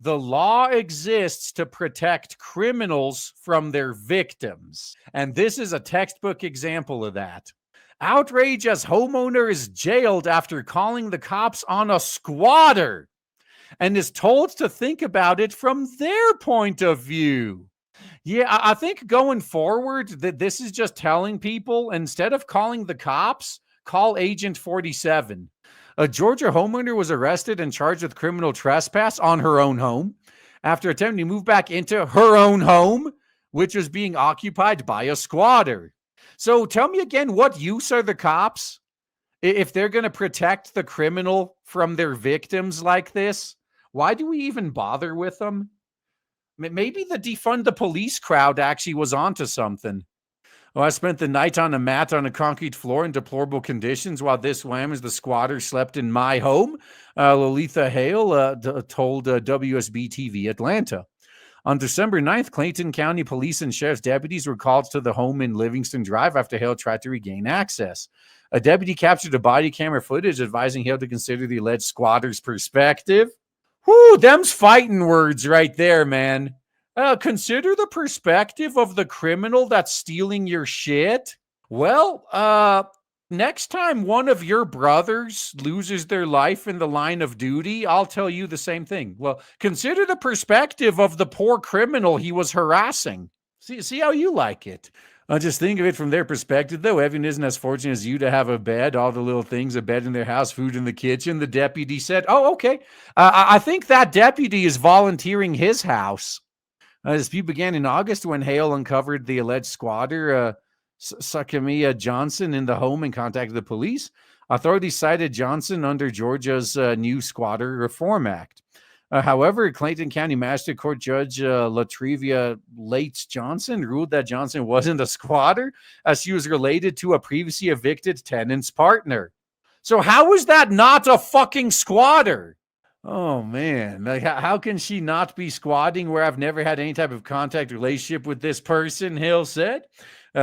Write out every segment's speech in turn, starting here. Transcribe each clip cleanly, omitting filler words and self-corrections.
The law exists to protect criminals from their victims. And this is a textbook example of that. Outrage as homeowner is jailed after calling the cops on a squatter and is told to think about it from their point of view. Yeah, I think going forward that this is just telling people, instead of calling the cops, call Agent 47. A Georgia homeowner was arrested and charged with criminal trespass on her own home after attempting to move back into her own home, which was being occupied by a squatter. So tell me again, what use are the cops if they're going to protect the criminal from their victims like this? Why do we even bother with them? Maybe the defund the police crowd actually was onto something. Well, I spent the night on a mat on a concrete floor in deplorable conditions while this wham as the squatter slept in my home, Lolitha Hale told WSB TV Atlanta. On December 9th, Clayton County Police and Sheriff's deputies were called to the home in Livingston Drive after Hale tried to regain access. A deputy captured a body camera footage advising Hale to consider the alleged squatter's perspective. Whew, them's fighting words right there, man. Consider the perspective of the criminal that's stealing your shit. Well, next time one of your brothers loses their life in the line of duty, I'll tell you the same thing. Well, consider the perspective of the poor criminal he was harassing. See how you like it. Just think of it from their perspective, though. Evan isn't as fortunate as you to have a bed, all the little things, a bed in their house, food in the kitchen. The deputy said, oh, okay. I think that deputy is volunteering his house. The dispute began in August when Hale uncovered the alleged squatter, Sakamiya Johnson, in the home and contacted the police. Authorities cited Johnson under Georgia's new Squatter Reform Act. However, Clayton County Magistrate Court Judge Latrivia Lates Johnson ruled that Johnson wasn't a squatter as she was related to a previously evicted tenant's partner. So how is that not a fucking squatter? Oh, man. Like, how can she not be squatting where I've never had any type of contact relationship with this person, Hale said.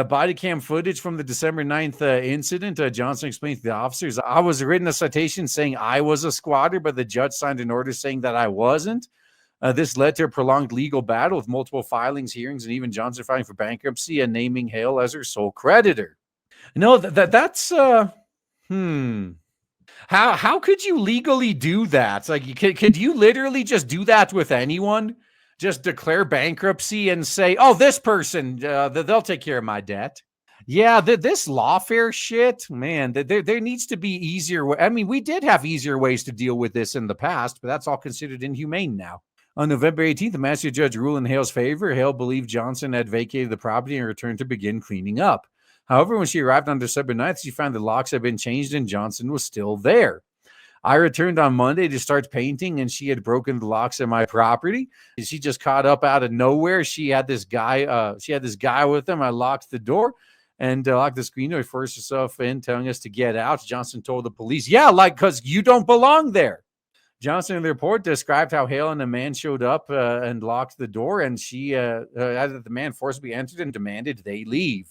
Body cam footage from the December 9th incident. Johnson explained to the officers, I was written a citation saying I was a squatter, but the judge signed an order saying that I wasn't. This led to a prolonged legal battle with multiple filings, hearings, and even Johnson filing for bankruptcy and naming Hale as her sole creditor. No, that's How could you legally do that? Like, could you literally just do that with anyone? Just declare bankruptcy and say, oh, this person, they'll take care of my debt. Yeah, this lawfare shit, man, there needs to be easier. I mean, we did have easier ways to deal with this in the past, but that's all considered inhumane now. On November 18th, the magistrate judge ruled in Hale's favor. Hale believed Johnson had vacated the property and returned to begin cleaning up. However, when she arrived on December 9th, she found the locks had been changed and Johnson was still there. I returned on Monday to start painting, and she had broken the locks of my property. She just caught up out of nowhere. She had this guy with him. I locked the door and locked the screen door, forced herself in, telling us to get out. Johnson told the police, because you don't belong there. Johnson in the report described how Hale and a man showed up and locked the door, and she the man forcibly entered and demanded they leave.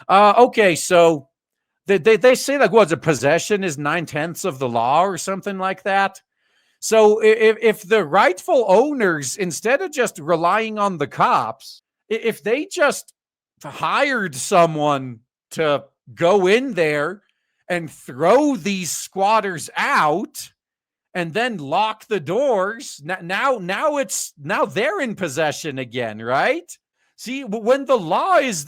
Okay, so they say, like, what's a possession is 9/10 of the law or something like that. So if the rightful owners, instead of just relying on the cops, if they just hired someone to go in there and throw these squatters out and then lock the doors, now they're in possession again, right? See, when the law is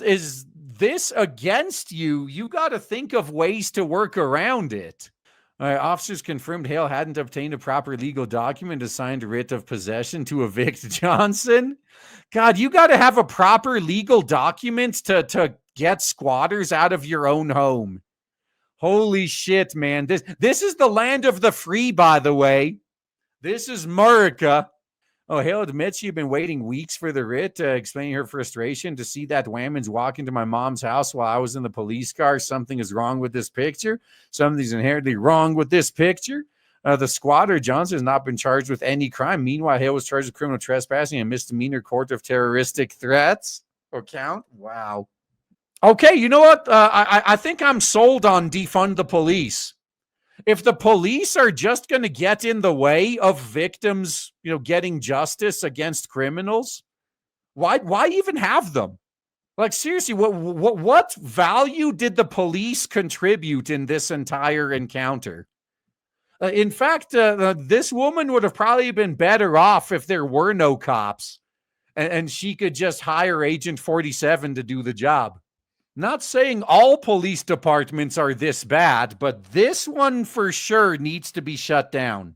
this against you, you got to think of ways to work around it. Officers confirmed Hale hadn't obtained a proper legal document, a signed writ of possession to evict Johnson. God, you got to have a proper legal document to get squatters out of your own home. Holy shit, man. This is the land of the free, by the way. This is America. Oh, Hale admits she'd been waiting weeks for the writ, explaining her frustration to see that Whammons walk into my mom's house while I was in the police car. Something is wrong with this picture. Something's inherently wrong with this picture. The squatter, Johnson, has not been charged with any crime. Meanwhile, Hale was charged with criminal trespassing and misdemeanor court of terroristic threats. Or count? Wow. Okay, you know what? I think I'm sold on defund the police. If the police are just going to get in the way of victims, getting justice against criminals, why even have them? Like, seriously, what value did the police contribute in this entire encounter? In fact, this woman would have probably been better off if there were no cops and she could just hire Agent 47 to do the job. Not saying all police departments are this bad, but this one for sure needs to be shut down.